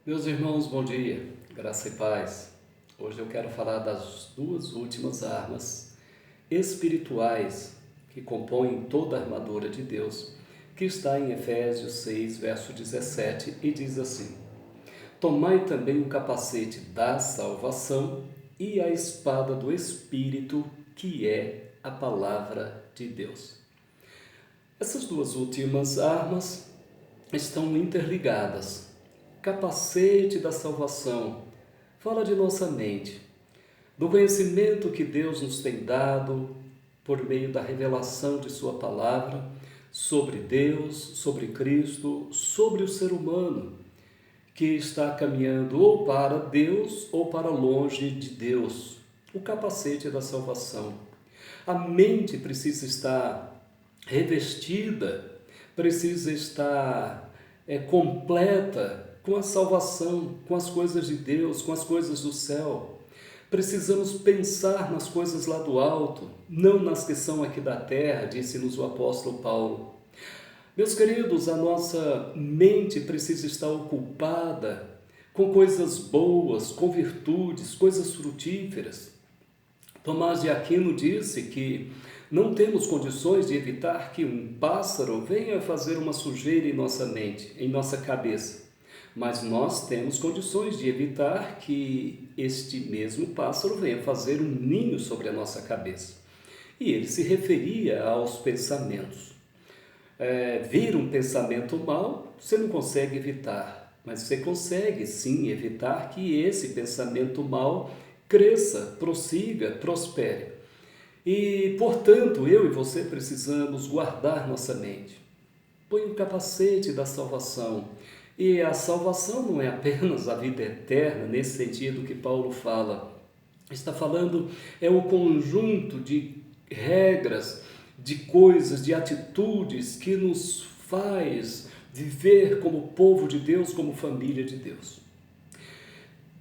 Meus irmãos, bom dia, graça e paz. Hoje eu quero falar das duas últimas armas espirituais que compõem toda a armadura de Deus, que está em Efésios 6, verso 17, e diz assim: Tomai também o capacete da salvação e a espada do Espírito, que é a palavra de Deus. Essas duas últimas armas estão interligadas. Capacete da salvação fala de nossa mente, do conhecimento que Deus nos tem dado por meio da revelação de Sua palavra sobre Deus, sobre Cristo, sobre o ser humano que está caminhando ou para Deus ou para longe de Deus. O capacete da salvação. A mente precisa estar revestida, precisa estar completa com a salvação, com as coisas de Deus, com as coisas do céu. Precisamos pensar nas coisas lá do alto, não nas que são aqui da terra, disse-nos o apóstolo Paulo. Meus queridos, a nossa mente precisa estar ocupada com coisas boas, com virtudes, coisas frutíferas. Tomás de Aquino disse que não temos condições de evitar que um pássaro venha fazer uma sujeira em nossa mente, em nossa cabeça. Mas nós temos condições de evitar que este mesmo pássaro venha fazer um ninho sobre a nossa cabeça. E ele se referia aos pensamentos. Vir um pensamento mau, você não consegue evitar, mas você consegue sim evitar que esse pensamento mau cresça, prossiga, prospere. E, portanto, eu e você precisamos guardar nossa mente. Põe o capacete da salvação. E a salvação não é apenas a vida eterna, nesse sentido que Paulo fala. Está falando, é o conjunto de regras, de coisas, de atitudes que nos faz viver como povo de Deus, como família de Deus.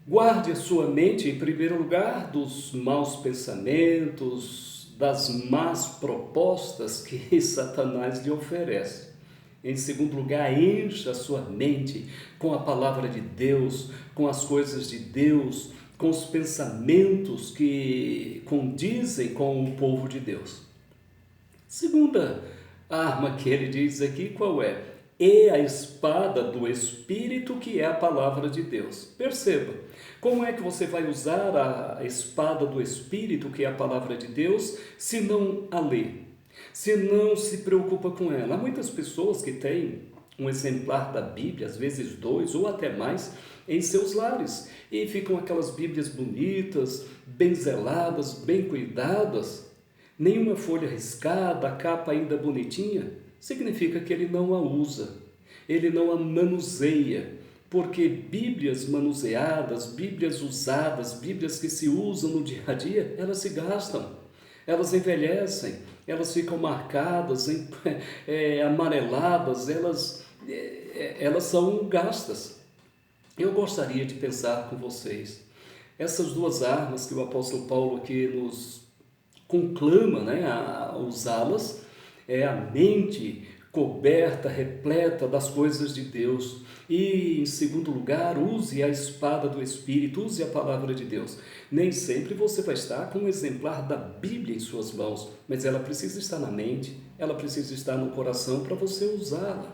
Guarde a sua mente, em primeiro lugar, dos maus pensamentos, das más propostas que Satanás lhe oferece. Em segundo lugar, encha a sua mente com a palavra de Deus, com as coisas de Deus, com os pensamentos que condizem com o povo de Deus. Segunda arma que ele diz aqui, qual é? É a espada do Espírito, que é a palavra de Deus. Perceba, como é que você vai usar a espada do Espírito, que é a palavra de Deus, se não a lê? Se não se preocupa com ela. Há muitas pessoas que têm um exemplar da Bíblia, às vezes dois ou até mais, em seus lares. E ficam aquelas Bíblias bonitas, bem zeladas, bem cuidadas, nenhuma folha riscada, a capa ainda bonitinha. Significa que ele não a usa, ele não a manuseia, porque Bíblias manuseadas, Bíblias usadas, Bíblias que se usam no dia a dia, elas se gastam, elas envelhecem, elas ficam marcadas, amareladas, elas são gastas. Eu gostaria de pensar com vocês, essas duas armas que o apóstolo Paulo aqui nos conclama, a usá-las, é a mente coberta, repleta das coisas de Deus. E, em segundo lugar, use a espada do Espírito, use a palavra de Deus. Nem sempre você vai estar com um exemplar da Bíblia em suas mãos, mas ela precisa estar na mente, ela precisa estar no coração para você usá-la.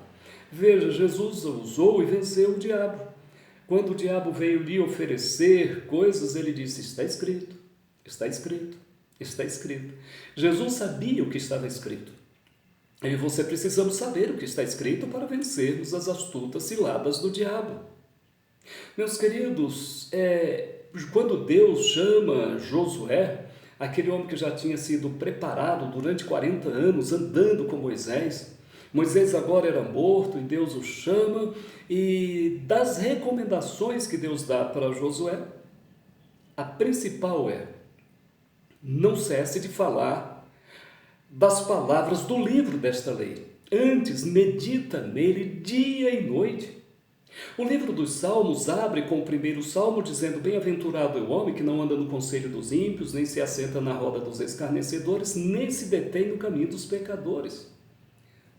Veja, Jesus a usou e venceu o diabo. Quando o diabo veio lhe oferecer coisas, ele disse: está escrito, está escrito, está escrito. Jesus sabia o que estava escrito. Eu e você precisamos saber o que está escrito para vencermos as astutas ciladas do diabo. Meus queridos, quando Deus chama Josué, aquele homem que já tinha sido preparado durante 40 anos, andando com Moisés, Moisés agora era morto e Deus o chama, e das recomendações que Deus dá para Josué, a principal é: não cesse de falar das palavras do livro desta lei. Antes, medita nele dia e noite. O livro dos Salmos abre com o primeiro salmo dizendo: bem-aventurado é o homem que não anda no conselho dos ímpios, nem se assenta na roda dos escarnecedores, nem se detém no caminho dos pecadores.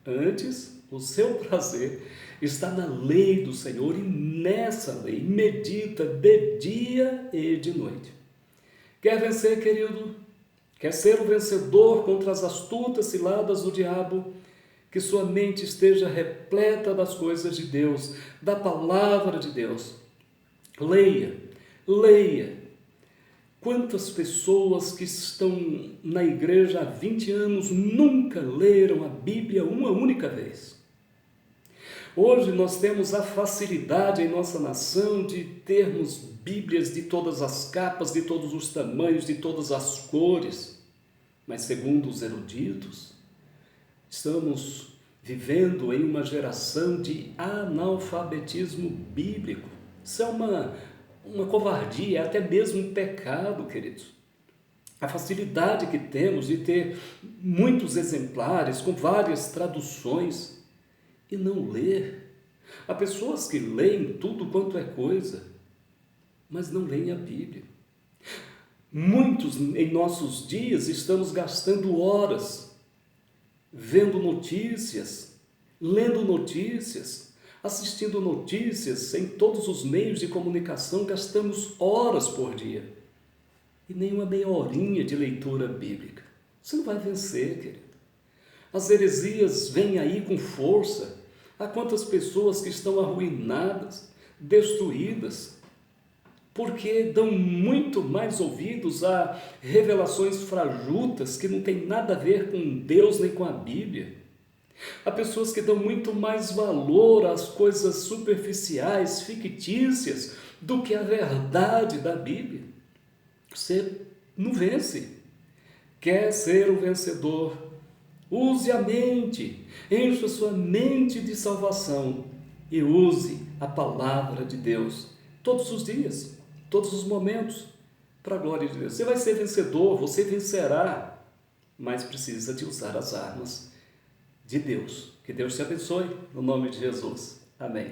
Antes, o seu prazer está na lei do Senhor e nessa lei medita de dia e de noite. Quer vencer, querido? Quer ser o vencedor contra as astutas ciladas do diabo? Que sua mente esteja repleta das coisas de Deus, da palavra de Deus. Leia, leia. Quantas pessoas que estão na igreja há 20 anos nunca leram a Bíblia uma única vez? Hoje nós temos a facilidade em nossa nação de termos Bíblias de todas as capas, de todos os tamanhos, de todas as cores. Mas segundo os eruditos, estamos vivendo em uma geração de analfabetismo bíblico. Isso é uma covardia, é até mesmo um pecado, queridos. A facilidade que temos de ter muitos exemplares com várias traduções e não ler. Há pessoas que leem tudo quanto é coisa, mas não leem a Bíblia. Muitos em nossos dias estamos gastando horas vendo notícias, lendo notícias, assistindo notícias em todos os meios de comunicação, gastamos horas por dia e nem uma meia horinha de leitura bíblica. Você não vai vencer, querido. As heresias vêm aí com força. Há quantas pessoas que estão arruinadas, destruídas, porque dão muito mais ouvidos a revelações fajutas que não tem nada a ver com Deus nem com a Bíblia. Há pessoas que dão muito mais valor às coisas superficiais, fictícias, do que a verdade da Bíblia. Você não vence. Quer ser o vencedor? Use a mente, encha sua mente de salvação e use a palavra de Deus todos os dias, todos os momentos, para a glória de Deus. Você vai ser vencedor, você vencerá, mas precisa de usar as armas de Deus. Que Deus te abençoe, no nome de Jesus. Amém.